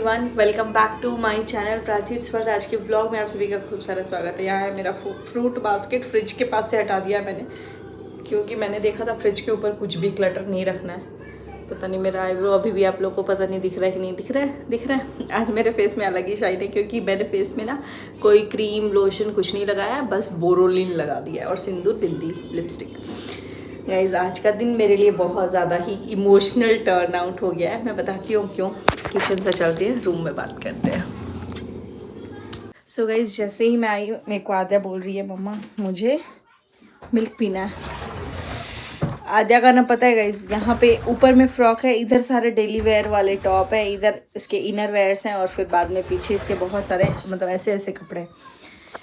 Everyone, welcome back to my channel Prachit Swarg. आज के blog में आप सभी का खूब सारा स्वागत है। यहाँ है मेरा फ्रूट बास्केट। फ्रिज के पास से हटा दिया मैंने क्योंकि मैंने देखा था फ्रिज के ऊपर कुछ भी क्लटर नहीं रखना है। पता नहीं मेरा आईब्रो अभी भी आप लोग को पता नहीं दिख रहा है कि नहीं दिख रहा है। दिख रहा है। आज मेरे फेस में अलग ही शाइन है क्योंकि मैंने फेस में ना कोई क्रीम लोशन कुछ नहीं लगाया है, बस बोरोलिन लगा दिया है और सिंदूर, बिंदी, लिपस्टिक। गाइस आज का दिन मेरे लिए बहुत ज़्यादा ही इमोशनल टर्न आउट हो गया है। मैं बताती हूँ क्यों। किचन से चलते हैं, रूम में बात करते हैं। सो गाइस जैसे ही मैं आई मेरे को आद्या बोल रही है मम्मा मुझे मिल्क पीना है। आद्या का ना पता है गाइस, यहाँ पे ऊपर में फ्रॉक है, इधर सारे डेली वेयर वाले टॉप है, इधर इसके इनर वेयर्स हैं और फिर बाद में पीछे इसके बहुत सारे मतलब ऐसे ऐसे कपड़े,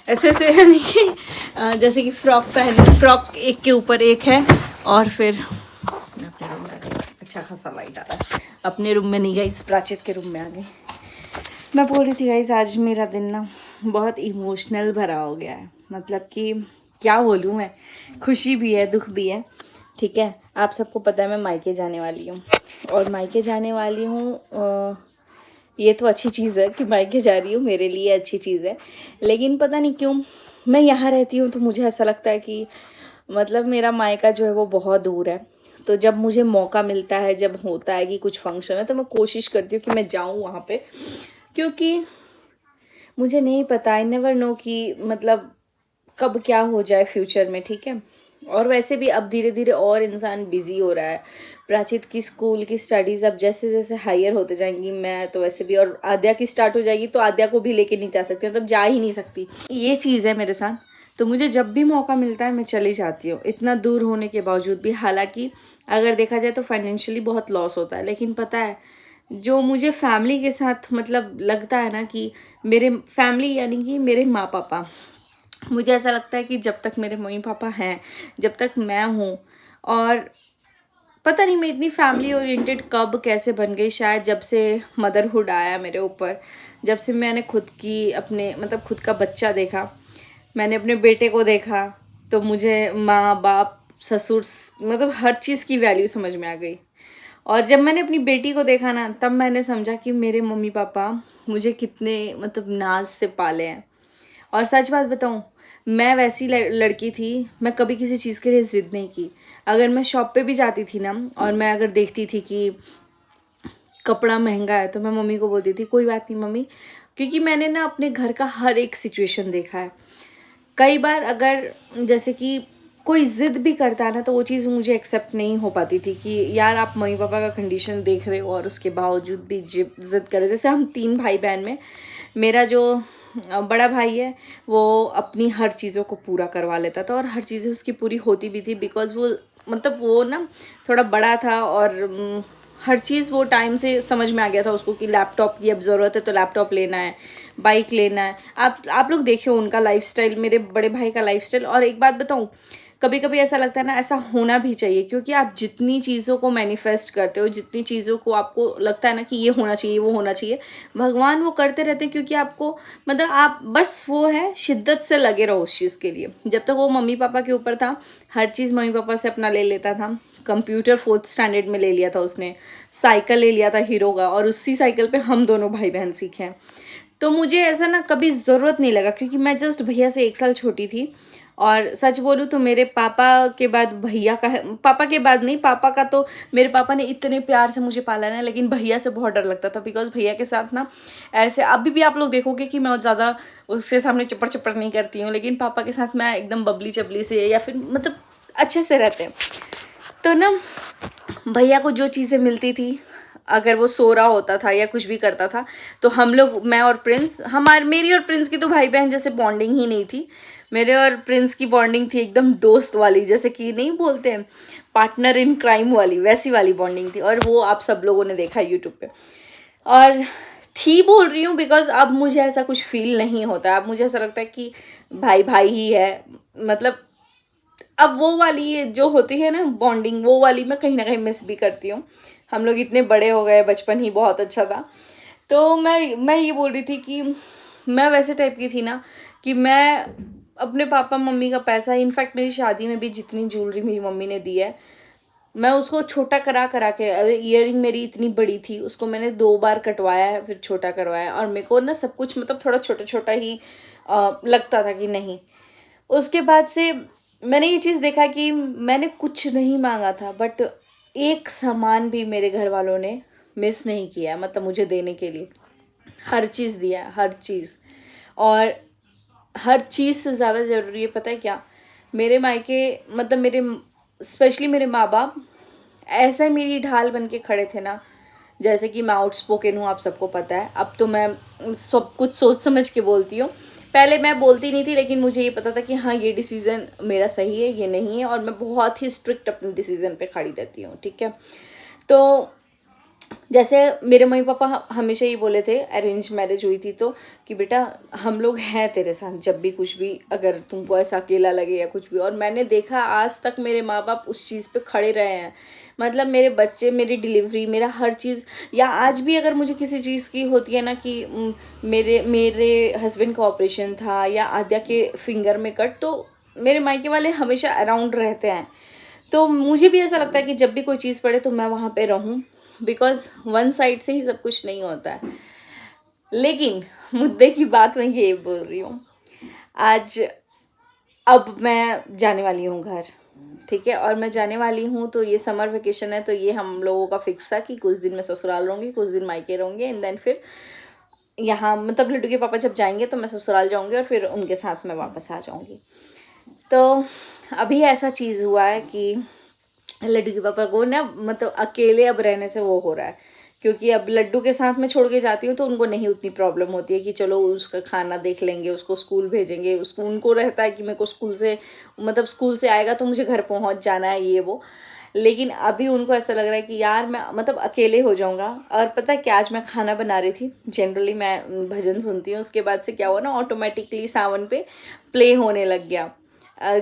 ऐसे ऐसे यानी कि जैसे कि फ्रॉक पहन, फ्रॉक एक के ऊपर एक है। और फिर मैं अपने रूम में आ गई। अच्छा खासा लाइट आ रहा है। अपने रूम में नहीं गई, प्राचित के रूम में आ गई। मैं बोल रही थी गाइस आज मेरा दिन ना बहुत इमोशनल भरा हो गया है। मतलब कि क्या बोलूँ मैं, खुशी भी है दुख भी है। ठीक है, आप सबको पता है मैं मायके जाने वाली हूँ और मायके जाने वाली हूँ। ये तो अच्छी चीज़ है कि मायके जा रही हूँ, मेरे लिए अच्छी चीज़ है। लेकिन पता नहीं क्यों मैं यहाँ रहती हूँ तो मुझे ऐसा लगता है कि मतलब मेरा मायका जो है वो बहुत दूर है। तो जब मुझे मौका मिलता है, जब होता है कि कुछ फंक्शन है, तो मैं कोशिश करती हूँ कि मैं जाऊँ वहाँ पे, क्योंकि मुझे नहीं पता, आई नेवर नो कि मतलब कब क्या हो जाए फ्यूचर में। ठीक है, और वैसे भी अब धीरे धीरे और इंसान बिजी हो रहा है। प्राचित की स्कूल की स्टडीज़ अब जैसे जैसे हायर होते जाएंगी, मैं तो वैसे भी, और आद्या की स्टार्ट हो जाएगी तो आद्या को भी लेके नहीं जा सकती, मतलब जा ही नहीं सकती। ये चीज़ है मेरे साथ। तो मुझे जब भी मौका मिलता है मैं चली जाती हूँ, इतना दूर होने के बावजूद भी। हालांकि अगर देखा जाए तो फाइनेंशियली बहुत लॉस होता है, लेकिन पता है जो मुझे फैमिली के साथ मतलब लगता है ना कि मेरे फैमिली यानी कि मेरे माँ पापा, मुझे ऐसा लगता है कि जब तक मेरे मम्मी पापा हैं, जब तक मैं हूँ, और पता नहीं मैं इतनी फैमिली ओरिएंटेड कब कैसे बन गई, शायद जब से मदरहुड आया मेरे ऊपर, जब से मैंने खुद की अपने मतलब खुद का बच्चा देखा, मैंने अपने बेटे को देखा, तो मुझे माँ बाप ससुर मतलब हर चीज़ की वैल्यू समझ में आ गई। और जब मैंने अपनी बेटी को देखा ना, तब मैंने समझा कि मेरे मम्मी पापा मुझे कितने मतलब नाज से पाले हैं। और सच बात बताऊं, मैं वैसी लड़की थी, मैं कभी किसी चीज़ के लिए ज़िद नहीं की। अगर मैं शॉप पे भी जाती थी ना और मैं अगर देखती थी कि कपड़ा महंगा है तो मैं मम्मी को बोलती थी कोई बात नहीं मम्मी, क्योंकि मैंने ना अपने घर का हर एक सिचुएशन देखा है। कई बार अगर जैसे कि कोई ज़िद भी करता है ना, तो वो चीज़ मुझे एक्सेप्ट नहीं हो पाती थी कि यार आप मम्मी पापा का कंडीशन देख रहे हो और उसके बावजूद भी ज़िद करो। जैसे हम 3 भाई बहन में मेरा जो बड़ा भाई है वो अपनी हर चीज़ों को पूरा करवा लेता था और हर चीज़ें उसकी पूरी होती भी थी, बिकॉज़ वो मतलब वो ना थोड़ा बड़ा था और हर चीज़ वो टाइम से समझ में आ गया था उसको कि लैपटॉप की अब ज़रूरत है तो लैपटॉप लेना है, बाइक लेना है। आप लोग देखिए उनका लाइफस्टाइल, मेरे बड़े भाई का लाइफस्टाइल। और एक बात बताऊँ, कभी कभी ऐसा लगता है ना ऐसा होना भी चाहिए, क्योंकि आप जितनी चीज़ों को मैनिफेस्ट करते हो, जितनी चीज़ों को आपको लगता है ना कि ये होना चाहिए वो होना चाहिए, भगवान वो करते रहते हैं, क्योंकि आपको मतलब आप बस वो है शिद्दत से लगे रहो उस चीज़ के लिए। जब तक वो मम्मी पापा के ऊपर था, हर चीज़ मम्मी पापा से अपना ले लेता था। कंप्यूटर 4th स्टैंडर्ड में ले लिया था उसने, साइकिल ले लिया था हीरो का, और उसी साइकिल पे हम दोनों भाई बहन सीखे हैं। तो मुझे ऐसा ना कभी ज़रूरत नहीं लगा, क्योंकि मैं जस्ट भैया से 1 साल छोटी थी। और सच बोलूँ तो मेरे पापा के बाद भैया का है, पापा के बाद नहीं, पापा का तो मेरे पापा ने इतने प्यार से मुझे पाला ना, लेकिन भैया से बहुत डर लगता था, बिकॉज भैया के साथ ना ऐसे अभी भी आप लोग देखोगे कि मैं ज़्यादा उसके सामने चप्पड़ चप्पड़ नहीं करती हूँ, लेकिन पापा के साथ मैं एकदम बबली चबली से या फिर मतलब अच्छे से रहते हैं। तो ना भैया को जो चीज़ें मिलती थी, अगर वो सो रहा होता था या कुछ भी करता था, तो हम लोग, मैं और प्रिंस, हमारे मेरी और प्रिंस की तो भाई बहन जैसे बॉन्डिंग ही नहीं थी। मेरे और प्रिंस की बॉन्डिंग थी एकदम दोस्त वाली, जैसे कि नहीं बोलते हैं पार्टनर इन क्राइम वाली, वैसी वाली बॉन्डिंग थी। और वो आप सब लोगों ने देखा यूट्यूब पे। और थी बोल रही हूँ बिकॉज अब मुझे ऐसा कुछ फील नहीं होता। अब मुझे ऐसा लगता है कि भाई भाई ही है। मतलब अब वो वाली जो होती है ना बॉन्डिंग, वो वाली मैं कहीं ना कहीं मिस भी करती हूँ। हम लोग इतने बड़े हो गए, बचपन ही बहुत अच्छा था। तो मैं ये बोल रही थी कि मैं वैसे टाइप की थी ना कि मैं अपने पापा मम्मी का पैसा, इनफैक्ट मेरी शादी में भी जितनी ज्वेलरी मेरी मम्मी ने दी है, मैं उसको छोटा करा करा के, ईयरिंग मेरी इतनी बड़ी थी, उसको मैंने 2 बार कटवाया है, फिर छोटा करवाया, और मेरे को ना सब कुछ मतलब थोड़ा छोटा-छोटा ही लगता था कि नहीं। उसके बाद से मैंने ये चीज़ देखा कि मैंने कुछ नहीं माँगा था, बट एक सामान भी मेरे घर वालों ने मिस नहीं किया, मतलब मुझे देने के लिए। हर चीज़ दिया है, हर चीज़। और हर चीज़ से ज़्यादा ज़रूरी है पता है क्या? मेरे मायके, मतलब मेरे स्पेशली मेरे माँ-बाप ऐसे मेरी ढाल बन के खड़े थे ना, जैसे कि मैं आउटस्पोकन हूँ, आप सबको पता है। अब तो मैं सब कुछ सोच समझ के बोलती हूँ। पहले मैं बोलती नहीं थी, लेकिन मुझे ये पता था कि हाँ, ये डिसीज़न मेरा सही है, ये नहीं है, और मैं बहुत ही स्ट्रिक्ट अपने डिसीज़न पे खड़ी रहती हूँ, ठीक है? तो जैसे मेरे मम्मी पापा हमेशा ही बोले थे, अरेंज मैरिज हुई थी तो, कि बेटा हम लोग हैं तेरे साथ, जब भी कुछ भी अगर तुमको ऐसा अकेला लगे या कुछ भी। और मैंने देखा आज तक मेरे माँ बाप उस चीज़ पे खड़े रहे हैं। मतलब मेरे बच्चे, मेरी डिलीवरी, मेरा हर चीज़, या आज भी अगर मुझे किसी चीज़ की होती है ना कि मेरे मेरे हस्बैंड का ऑपरेशन था या आद्या के फिंगर में कट, तो मेरे मायके वाले हमेशा अराउंड रहते हैं। तो मुझे भी ऐसा लगता है कि जब भी कोई चीज़ पड़े तो मैं वहाँ पे रहूँ, बिकॉज़ वन साइड से ही सब कुछ नहीं होता है। लेकिन मुद्दे की बात मैं ये बोल रही हूँ, आज अब मैं जाने वाली हूँ घर, ठीक है? और मैं जाने वाली हूँ तो ये समर वेकेशन है, तो ये हम लोगों का फिक्स था कि कुछ दिन मैं ससुराल रहूँगी, कुछ दिन मायके रहूँगी, एंड देन फिर यहाँ, मतलब लड्डू के पापा जब जाएँगे तो मैं ससुराल जाऊँगी और फिर उनके साथ मैं वापस आ जाऊँगी। तो अभी ऐसा चीज़ हुआ है कि लड्डू के पापा को ना, मतलब अकेले अब रहने से वो हो रहा है, क्योंकि अब लड्डू के साथ मैं छोड़ के जाती हूँ तो उनको नहीं उतनी प्रॉब्लम होती है कि चलो उसका खाना देख लेंगे, उसको स्कूल भेजेंगे, उसको, उनको रहता है कि मेरे को स्कूल से, मतलब स्कूल से आएगा तो मुझे घर पहुँच जाना है, ये वो। लेकिन अभी उनको ऐसा लग रहा है कि यार मैं मतलब अकेले हो जाऊँगा। और पता है क्या, आज मैं खाना बना रही थी, जनरली मैं भजन सुनती हूँ, उसके बाद से क्या हुआ ना, ऑटोमेटिकली सावन पे प्ले होने लग गया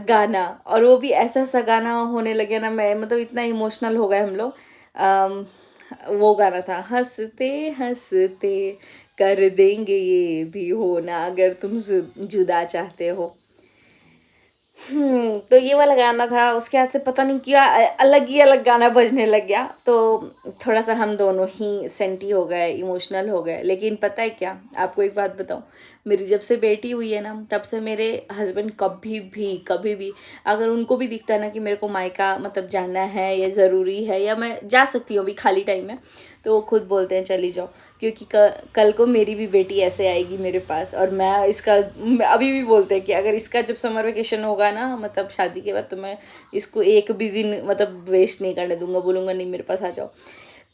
गाना। और वो भी ऐसा सा गाना होने लगे ना, मैं मतलब इतना इमोशनल हो गए हम लोग। वो गाना था, हंसते हंसते कर देंगे ये भी होना, अगर तुम जुदा चाहते हो। तो ये वाला गाना था, उसके बाद से पता नहीं क्या अलग ही अलग गाना बजने लग गया, तो थोड़ा सा हम दोनों ही सेंटी हो गए, इमोशनल हो गए। लेकिन पता है क्या, आपको एक बात बताऊं, मेरी जब से बेटी हुई है ना, तब से मेरे हस्बैंड कभी भी अगर उनको भी दिखता है ना कि मेरे को मायका मतलब जाना है या ज़रूरी है, या मैं जा सकती हूँ अभी खाली टाइम में, तो वो खुद बोलते हैं चली जाओ, क्योंकि कल को मेरी भी बेटी ऐसे आएगी मेरे पास। और मैं इसका, अभी भी बोलते हैं कि अगर इसका जब समर वेकेशन होगा ना, मतलब शादी के बाद, तो मैं इसको एक भी दिन मतलब वेस्ट नहीं करने दूंगा, बोलूँगा नहीं मेरे पास आ जाओ।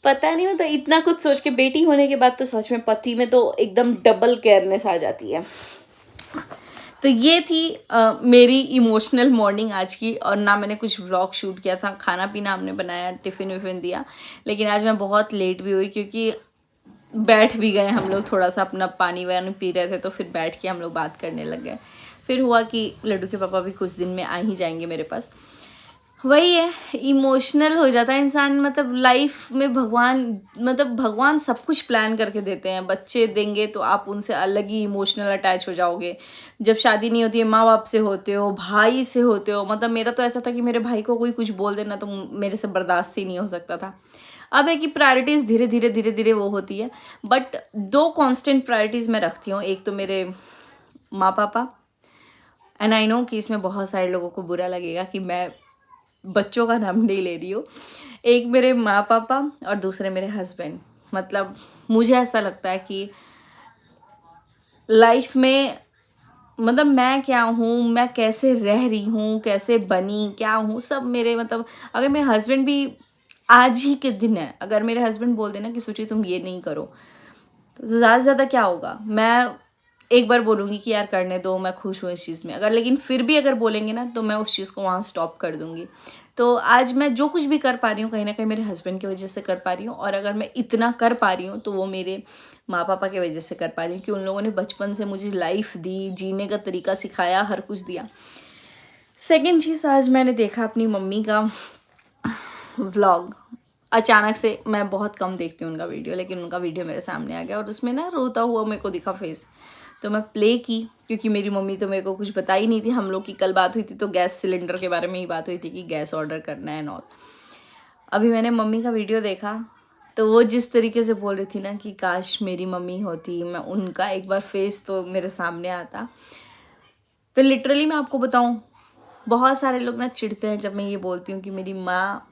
पता नहीं, मतलब इतना कुछ सोच के, बेटी होने के बाद तो सच में पति में तो एकदम डबल केयरनेस आ जाती है। तो ये थी मेरी इमोशनल मॉर्निंग आज की। और ना मैंने कुछ व्लॉग शूट किया था, खाना पीना हमने बनाया, टिफ़िन विफ़िन दिया। लेकिन आज मैं बहुत लेट भी हुई, क्योंकि बैठ भी गए हम लोग, थोड़ा सा अपना पानी वानी पी रहे थे, तो फिर बैठ के हम लोग बात करने लग गए। फिर हुआ कि लड्डू के पापा भी कुछ दिन में आ ही जाएंगे मेरे पास। वही है, इमोशनल हो जाता है इंसान। मतलब लाइफ में भगवान, मतलब भगवान सब कुछ प्लान करके देते हैं। बच्चे देंगे तो आप उनसे अलग ही इमोशनल अटैच हो जाओगे। जब शादी नहीं होती है, माँ बाप से होते हो, भाई से होते हो। मतलब मेरा तो ऐसा था कि मेरे भाई को कोई कुछ बोल देना तो मेरे से बर्दाश्त ही नहीं हो सकता था। अब है कि प्रायोरिटीज़ धीरे धीरे वो होती है। बट दो कांस्टेंट प्रायोरिटीज़ मैं रखती हूँ। एक तो मेरे माँ पापा, एंड आई नो कि इसमें बहुत सारे लोगों को बुरा लगेगा कि मैं बच्चों का नाम नहीं ले रही हूँ। एक मेरे माँ पापा और दूसरे मेरे हस्बैंड। मतलब मुझे ऐसा लगता है कि लाइफ में, मतलब मैं क्या हूँ, मैं कैसे रह रही हूँ, कैसे बनी, क्या हूँ, सब मेरे, मतलब अगर मेरे हस्बैंड भी, आज ही के दिन है, अगर मेरे हस्बैंड बोल देना कि सोचिए तुम ये नहीं करो, तो ज़्यादा से ज़्यादा क्या होगा, मैं एक बार बोलूँगी कि यार करने दो, मैं खुश हूँ इस चीज़ में। अगर लेकिन फिर भी अगर बोलेंगे ना, तो मैं उस चीज़ को वहाँ स्टॉप कर दूँगी। तो आज मैं जो कुछ भी कर पा रही हूँ, कहीं ना कहीं मेरे हस्बैंड की वजह से कर पा रही हूँ। और अगर मैं इतना कर पा रही हूँ तो वो मेरे माँ पापा की वजह से कर पा रही हूँ, कि उन लोगों ने बचपन से मुझे लाइफ दी, जीने का तरीका सिखाया, हर कुछ दिया। सेकेंड चीज़, आज मैंने देखा अपनी मम्मी का व्लॉग। अचानक से, मैं बहुत कम देखती हूँ उनका वीडियो, लेकिन उनका वीडियो मेरे सामने आ गया और उसमें ना रोता हुआ मेरे को दिखा फेस। तो मैं प्ले की, क्योंकि मेरी मम्मी तो मेरे को कुछ बताई ही नहीं थी। हम लोग की कल बात हुई थी तो गैस सिलेंडर के बारे में ही बात हुई थी कि गैस ऑर्डर करना है एंड ऑल। अभी मैंने मम्मी का वीडियो देखा तो वो जिस तरीके से बोल रही थी ना कि काश मेरी मम्मी होती, मैं उनका एक बार फेस तो मेरे सामने आता। तो लिटरली मैं आपको बताऊं, बहुत सारे लोग ना चिढ़ते हैं जब मैं ये बोलती हूँ कि मेरी माँ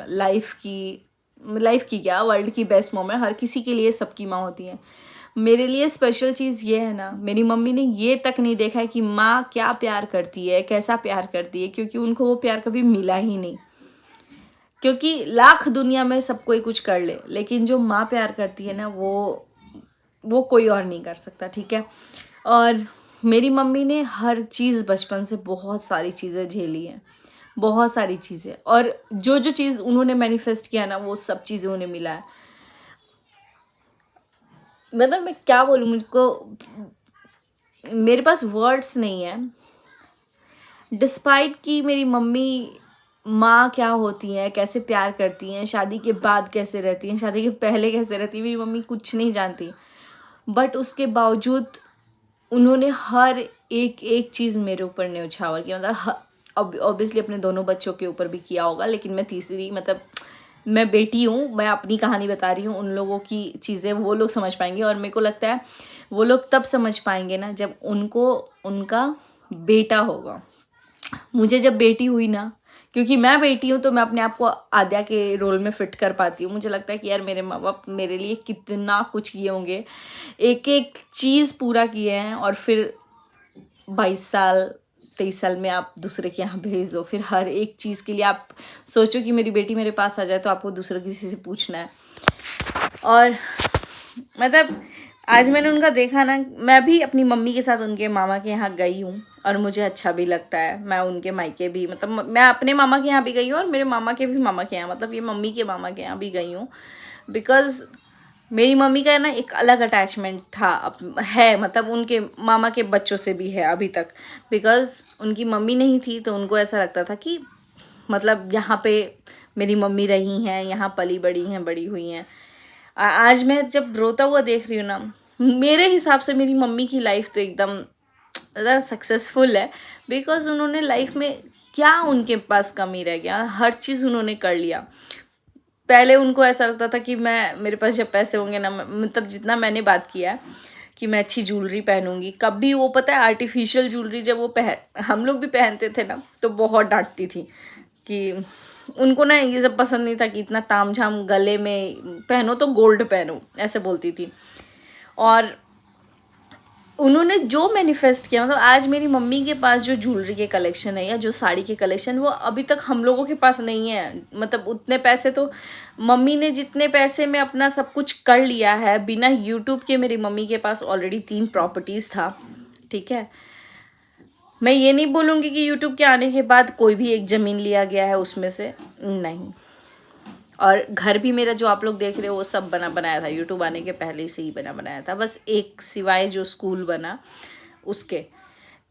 लाइफ की क्या, वर्ल्ड की बेस्ट मॉम है। हर किसी के लिए सबकी माँ होती है। मेरे लिए स्पेशल चीज़ ये है ना, मेरी मम्मी ने ये तक नहीं देखा है कि माँ क्या प्यार करती है, कैसा प्यार करती है, क्योंकि उनको वो प्यार कभी मिला ही नहीं। क्योंकि लाख दुनिया में सब कोई कुछ कर ले, लेकिन जो माँ प्यार करती है ना, वो कोई और नहीं कर सकता, ठीक है। और मेरी मम्मी ने हर चीज़ बचपन से बहुत सारी चीज़ें झेली हैं, बहुत सारी चीज़ें, और जो जो चीज़ उन्होंने मैनिफेस्ट किया ना, वो सब चीज़ें उन्हें मिला है। मतलब मैं क्या बोलूँ, मुझको मेरे पास वर्ड्स नहीं है। डिस्पाइट कि मेरी मम्मी माँ क्या होती हैं, कैसे प्यार करती हैं, शादी के बाद कैसे रहती हैं, शादी के पहले कैसे रहती हैं, मेरी मम्मी कुछ नहीं जानती। बट उसके बावजूद उन्होंने हर एक एक चीज़ मेरे ऊपर न्यौछावर किया। मतलब ऑब्वियसली अपने दोनों बच्चों के ऊपर भी किया होगा, लेकिन मैं तीसरी, मतलब मैं बेटी हूँ, मैं अपनी कहानी बता रही हूँ। उन लोगों की चीज़ें वो लोग समझ पाएंगे, और मेरे को लगता है वो लोग तब समझ पाएंगे ना जब उनको उनका बेटा होगा। मुझे जब बेटी हुई ना, क्योंकि मैं बेटी हूँ तो मैं अपने आप को आद्या के रोल में फिट कर पाती हूँ। मुझे लगता है कि यार मेरे माँ बाप मेरे लिए कितना कुछ किए होंगे, एक एक चीज़ पूरा किए हैं, और फिर 22 साल 23 साल में आप दूसरे के यहाँ भेज दो। फिर हर एक चीज़ के लिए आप सोचो कि मेरी बेटी मेरे पास आ जाए तो आपको दूसरे किसी से पूछना है। और मतलब आज मैंने उनका देखा ना, मैं भी अपनी मम्मी के साथ उनके मामा के यहाँ गई हूँ, और मुझे अच्छा भी लगता है। मैं उनके मायके भी, मतलब मैं अपने मामा के यहाँ भी गई हूँ, और मेरे मामा के भी मामा के यहाँ, मतलब ये मम्मी के मामा के यहाँ भी गई हूँ। बिकॉज़ मेरी मम्मी का ना एक अलग अटैचमेंट था, है, मतलब उनके मामा के बच्चों से भी है अभी तक। बिकॉज़ उनकी मम्मी नहीं थी तो उनको ऐसा लगता था कि मतलब यहाँ पे मेरी मम्मी रही हैं, यहाँ पली बड़ी हैं, बड़ी हुई हैं। आज मैं जब रोता हुआ देख रही हूँ ना, मेरे हिसाब से मेरी मम्मी की लाइफ तो एकदम सक्सेसफुल है। बिकॉज उन्होंने लाइफ में क्या उनके पास कमी रह गया, हर चीज़ उन्होंने कर लिया। पहले उनको ऐसा लगता था कि मेरे पास जब पैसे होंगे ना, मतलब जितना मैंने बात किया है कि मैं अच्छी ज्वेलरी पहनूंगी, कभी वो पता है आर्टिफिशियल ज्वेलरी जब वो हम लोग भी पहनते थे ना, तो बहुत डांटती थी कि उनको ना ये सब पसंद नहीं था कि इतना तामझाम गले में पहनो, तो गोल्ड पहनो, ऐसे बोलती थी। और उन्होंने जो मैनिफेस्ट किया, मतलब आज मेरी मम्मी के पास जो ज्वेलरी के कलेक्शन है या जो साड़ी के कलेक्शन, वो अभी तक हम लोगों के पास नहीं है। मतलब उतने पैसे तो मम्मी ने, जितने पैसे में अपना सब कुछ कर लिया है बिना यूट्यूब के, मेरी मम्मी के पास ऑलरेडी 3 प्रॉपर्टीज़ था, ठीक है। मैं ये नहीं बोलूँगी कि यूट्यूब के आने के बाद कोई भी एक ज़मीन लिया गया है उसमें से, नहीं। और घर भी मेरा जो आप लोग देख रहे हो वो सब बना बनाया था, यूट्यूब आने के पहले से ही बना बनाया था, बस एक सिवाय जो स्कूल बना उसके।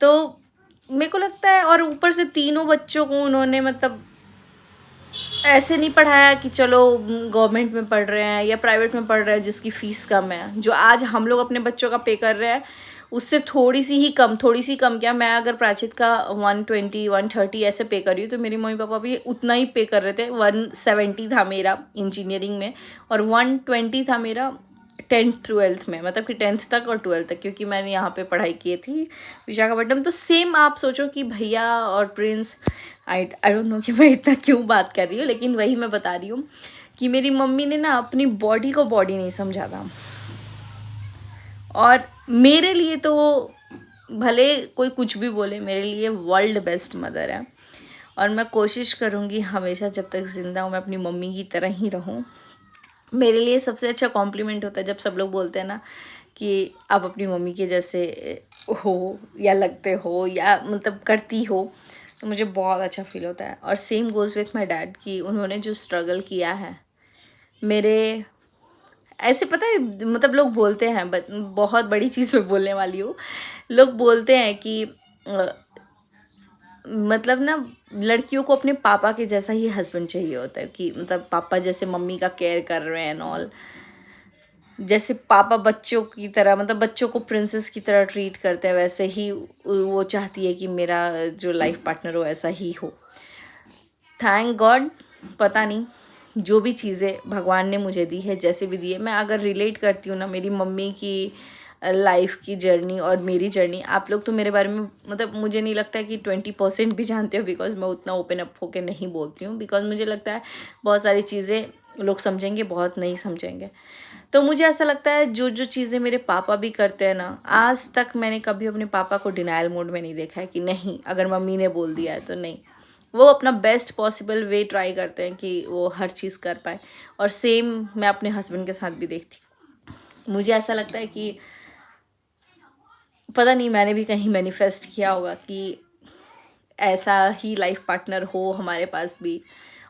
तो मेरे को लगता है, और ऊपर से तीनों बच्चों को उन्होंने मतलब ऐसे नहीं पढ़ाया कि चलो गवर्नमेंट में पढ़ रहे हैं या प्राइवेट में पढ़ रहे हैं जिसकी फ़ीस कम है। जो आज हम लोग अपने बच्चों का पे कर रहे हैं उससे थोड़ी सी कम क्या, मैं अगर प्राचित का 120 130 ऐसे पे कर रही हूँ, तो मेरे मम्मी पापा भी उतना ही पे कर रहे थे। 170 था मेरा इंजीनियरिंग में, और 120 था मेरा 10th-12th में, मतलब कि 10th तक और 12th तक, क्योंकि मैंने यहाँ पे पढ़ाई की थी विशाखापट्टनम। तो सेम आप सोचो कि भैया और प्रिंस, आई डोंट नो कि मैं इतना क्यों बात कर रही हूँ, लेकिन वही मैं बता रही हूँ कि मेरी मम्मी ने ना अपनी बॉडी को बॉडी नहीं समझा था। और मेरे लिए तो भले कोई कुछ भी बोले, मेरे लिए वर्ल्ड बेस्ट मदर है। और मैं कोशिश करूँगी हमेशा जब तक ज़िंदा हूँ मैं अपनी मम्मी की तरह ही रहूँ। मेरे लिए सबसे अच्छा कॉम्प्लीमेंट होता है जब सब लोग बोलते हैं ना कि आप अपनी मम्मी के जैसे हो या लगते हो या मतलब करती हो, तो मुझे बहुत अच्छा फील होता है। और same goes with my dad कि उन्होंने जो स्ट्रगल किया है मेरे, ऐसे पता है, मतलब लोग बोलते हैं, बहुत बड़ी चीज़ मैं बोलने वाली हूँ। लोग बोलते हैं कि मतलब ना लड़कियों को अपने पापा के जैसा ही हस्बैंड चाहिए होता है, कि मतलब पापा जैसे मम्मी का केयर कर रहे हैं एंड ऑल, जैसे पापा बच्चों की तरह, मतलब बच्चों को प्रिंसेस की तरह ट्रीट करते हैं, वैसे ही वो चाहती है कि मेरा जो लाइफ पार्टनर हो ऐसा ही हो। थैंक गॉड, पता नहीं जो भी चीज़ें भगवान ने मुझे दी है, जैसे भी दी है, मैं अगर रिलेट करती हूँ ना मेरी मम्मी की लाइफ की जर्नी और मेरी जर्नी, आप लोग तो मेरे बारे में मतलब मुझे नहीं लगता है कि 20% भी जानते हो, बिकॉज मैं उतना ओपन अप होकर नहीं बोलती हूँ, बिकॉज मुझे लगता है बहुत सारी चीज़ें लोग समझेंगे, बहुत नहीं समझेंगे। तो मुझे ऐसा लगता है जो जो चीज़ें मेरे पापा भी करते हैं ना, आज तक मैंने कभी अपने पापा को डिनायल मोड में नहीं देखा है कि नहीं अगर मम्मी ने बोल दिया है तो नहीं। वो अपना बेस्ट पॉसिबल वे ट्राई करते हैं कि वो हर चीज़ कर पाए। और सेम मैं अपने हस्बैंड के साथ भी देखती हूँ। मुझे ऐसा लगता है कि पता नहीं मैंने भी कहीं मैनिफेस्ट किया होगा कि ऐसा ही लाइफ पार्टनर हो हमारे पास भी।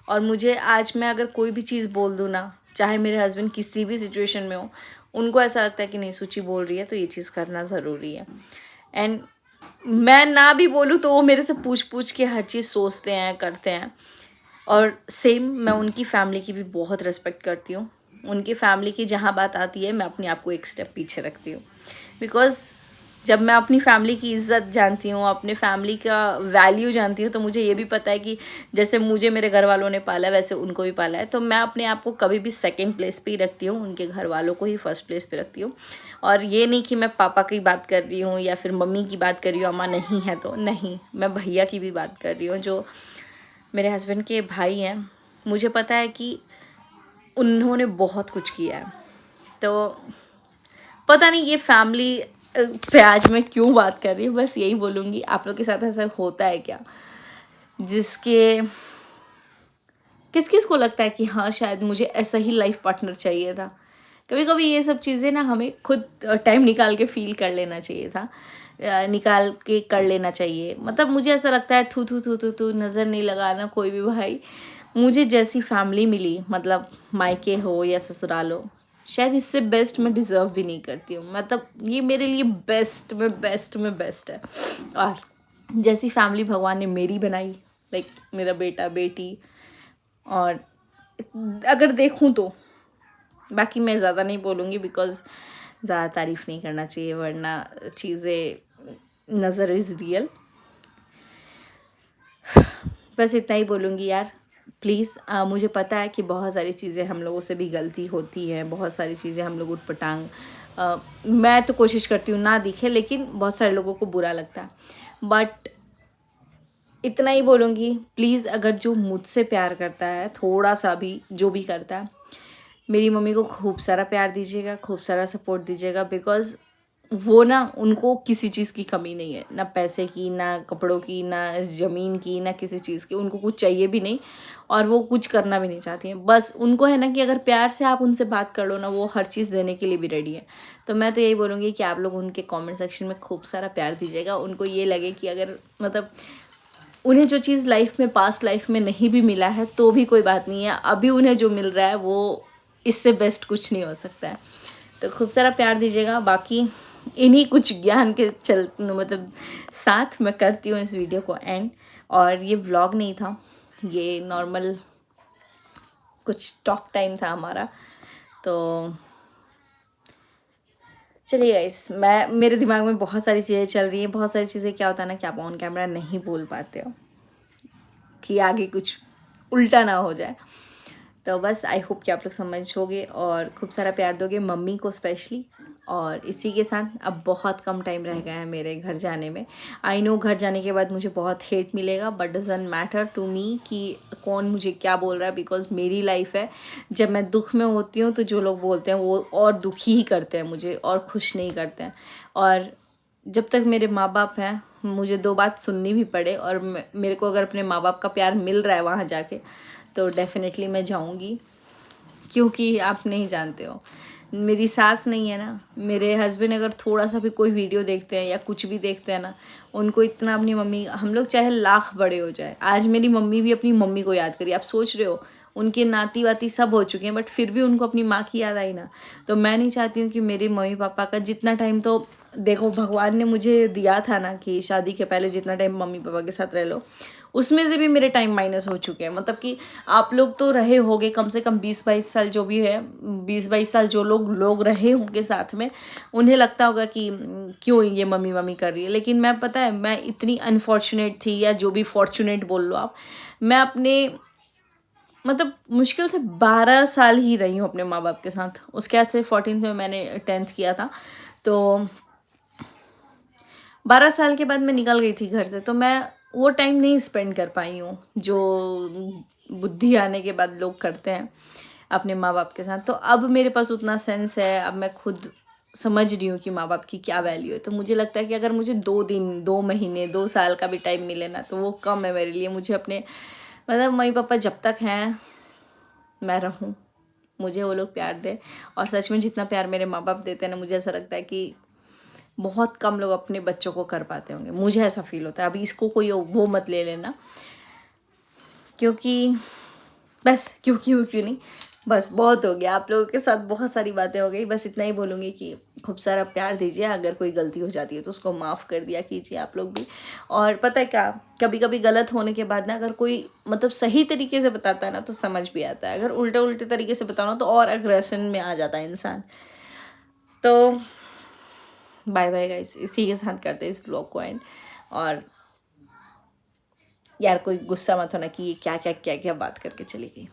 और मुझे आज मैं अगर कोई भी चीज़ बोल दूँ ना, चाहे मेरे हस्बैंड किसी भी सिचुएशन में हो, उनको ऐसा लगता है कि नहीं सूची बोल रही है तो ये चीज़ करना ज़रूरी है। एंड मैं ना भी बोलूँ तो वो मेरे से पूछ पूछ के हर चीज़ सोचते हैं, करते हैं। और सेम मैं उनकी फैमिली की भी बहुत रिस्पेक्ट करती हूँ। उनकी फैमिली की जहाँ बात आती है मैं अपने आप को एक स्टेप पीछे रखती हूँ, बिकॉज़ जब मैं अपनी फैमिली की इज़्ज़त जानती हूँ, अपने फैमिली का वैल्यू जानती हूँ, तो मुझे ये भी पता है कि जैसे मुझे मेरे घर वालों ने पाला है वैसे उनको भी पाला है। तो मैं अपने आप को कभी भी सेकंड प्लेस पे ही रखती हूँ, उनके घर वालों को ही फर्स्ट प्लेस पे रखती हूँ। और ये नहीं कि मैं पापा की बात कर रही हूँ या फिर मम्मी की बात कर रही हूँ, अम्मा नहीं है तो नहीं, मैं भैया की भी बात कर रही हूँ जो मेरे हस्बैंड के भाई हैं। मुझे पता है कि उन्होंने बहुत कुछ किया है। तो पता नहीं ये फैमिली पे आज मैं क्यों बात कर रही हूँ, बस यही बोलूँगी आप लोग के साथ ऐसा होता है क्या, जिसके किस किस को लगता है कि हाँ शायद मुझे ऐसा ही लाइफ पार्टनर चाहिए था। कभी कभी ये सब चीज़ें ना हमें खुद टाइम निकाल के फील कर लेना चाहिए था, निकाल के कर लेना चाहिए। मतलब मुझे ऐसा लगता है थू थू थू थू थू नज़र नहीं लगाना कोई भी भाई। मुझे जैसी फैमिली मिली, मतलब मायके हो या ससुराल हो, शायद इससे बेस्ट मैं डिज़र्व भी नहीं करती हूँ। मतलब ये मेरे लिए बेस्ट में बेस्ट है। और जैसी फैमिली भगवान ने मेरी बनाई, लाइक मेरा बेटा बेटी, और अगर देखूँ तो बाकी मैं ज़्यादा नहीं बोलूँगी बिकॉज़ ज़्यादा तारीफ़ नहीं करना चाहिए वरना चीज़ें नज़र इज़ रियल। बस इतना ही बोलूँगी यार, प्लीज़। मुझे पता है कि बहुत सारी चीज़ें हम लोगों से भी गलती होती है, बहुत सारी चीज़ें हम लोग उटपटांग, मैं तो कोशिश करती हूँ ना दिखे, लेकिन बहुत सारे लोगों को बुरा लगता है। बट इतना ही बोलूँगी, प्लीज़ अगर जो मुझसे प्यार करता है थोड़ा सा भी, जो भी करता है, मेरी मम्मी को खूब सारा प्यार दीजिएगा, खूब सारा सपोर्ट दीजिएगा, बिकॉज़ वो ना, उनको किसी चीज़ की कमी नहीं है, ना पैसे की, ना कपड़ों की, ना ज़मीन की, ना किसी चीज़ की। उनको कुछ चाहिए भी नहीं और वो कुछ करना भी नहीं चाहती हैं। बस उनको है ना कि अगर प्यार से आप उनसे बात कर लो ना, वो हर चीज़ देने के लिए भी रेडी है। तो मैं तो यही बोलूँगी कि आप लोग उनके कमेंट सेक्शन में खूब सारा प्यार दीजिएगा। उनको ये लगे कि अगर मतलब उन्हें जो चीज़ लाइफ में, पास्ट लाइफ में नहीं भी मिला है तो भी कोई बात नहीं है, अभी उन्हें जो मिल रहा है वो इससे बेस्ट कुछ नहीं हो सकता है। तो खूब सारा प्यार दीजिएगा। बाकी इन्हीं कुछ ज्ञान के मतलब साथ मैं करती हूँ इस वीडियो को एंड। और ये व्लॉग नहीं था, ये नॉर्मल कुछ टॉक टाइम था हमारा। तो चलिए गाइस, मेरे दिमाग में बहुत सारी चीज़ें चल रही हैं। बहुत सारी चीज़ें क्या होता है ना कि आप ऑन कैमरा नहीं बोल पाते हो कि आगे कुछ उल्टा ना हो जाए। तो बस आई होप कि आप लोग समझोगे और खूब सारा प्यार दोगे मम्मी को स्पेशली। और इसी के साथ अब बहुत कम टाइम रह गया है मेरे घर जाने में। आई नो घर जाने के बाद मुझे बहुत हेट मिलेगा, but doesn't matter to me कि कौन मुझे क्या बोल रहा है, बिकॉज मेरी लाइफ है। जब मैं दुख में होती हूँ तो जो लोग बोलते हैं वो और दुखी ही करते हैं मुझे, और खुश नहीं करते हैं। और जब तक मेरे माँ बाप हैं, मुझे दो बात सुननी भी पड़े और मेरे को अगर अपने माँ बाप का प्यार मिल रहा है वहाँ जाके, तो डेफिनेटली मैं जाऊँगी। क्योंकि आप नहीं जानते हो, मेरी सास नहीं है ना, मेरे हस्बैंड अगर थोड़ा सा भी कोई वीडियो देखते हैं या कुछ भी देखते हैं ना, उनको इतना अपनी मम्मी, हम लोग चाहे लाख बड़े हो जाए, आज मेरी मम्मी भी अपनी मम्मी को याद करी। आप सोच रहे हो उनके नाती वाती सब हो चुके हैं, बट फिर भी उनको अपनी माँ की याद आई ना। तो मैं नहीं चाहती हूँ कि मेरे मम्मी पापा का जितना टाइम, तो देखो भगवान ने मुझे दिया था ना कि शादी के पहले जितना टाइम मम्मी पापा के साथ रह लो, उसमें से भी मेरे टाइम माइनस हो चुके हैं। मतलब कि आप लोग तो रहे होगे कम से कम 20-22 साल, जो भी है 20-22 साल जो लोग रहे होंगे साथ में, उन्हें लगता होगा कि क्यों ये मम्मी मम्मी कर रही है। लेकिन मैं, पता है, मैं इतनी अनफॉर्चुनेट थी, या जो भी फॉर्चुनेट बोल लो आप, मैं अपने मतलब मुश्किल से 12 साल ही रही हूँ अपने माँ बाप के साथ। उसके बाद से 14th में मैंने 10th किया था, तो 12 साल के बाद मैं निकल गई थी घर से, तो मैं वो टाइम नहीं स्पेंड कर पाई हूँ जो बुद्धि आने के बाद लोग करते हैं अपने माँ बाप के साथ। तो अब मेरे पास उतना सेंस है, अब मैं खुद समझ रही हूँ कि माँ बाप की क्या वैल्यू है। तो मुझे लगता है कि अगर मुझे 2 दिन, 2 महीने, 2 साल का भी टाइम मिले ना, तो वो कम है मेरे लिए। मुझे अपने मतलब मम्मी पापा जब तक हैं मैं रहूँ, मुझे वो लोग प्यार दें। और सच में जितना प्यार मेरे माँ बाप देते हैं ना, मुझे ऐसा लगता है कि बहुत कम लोग अपने बच्चों को कर पाते होंगे। मुझे ऐसा फील होता है। अभी इसको कोई वो मत ले लेना, क्योंकि बस क्यों नहीं, बस बहुत हो गया। आप लोगों के साथ बहुत सारी बातें हो गई। बस इतना ही बोलूँगी कि खूब सारा प्यार दीजिए। अगर कोई गलती हो जाती है तो उसको माफ़ कर दिया कीजिए आप लोग भी। और पता है क्या, कभी कभी गलत होने के बाद ना, अगर कोई मतलब सही तरीके से बताता है ना, तो समझ भी आता है। अगर उल्टे उल्टे तरीके से बताओ ना, तो और अग्रेशन में आ जाता है इंसान। तो बाय बाय गाइस, इसी के साथ करते हैं इस ब्लॉग को एंड। और यार कोई गुस्सा मत होना कि ये क्या क्या बात करके चली गई।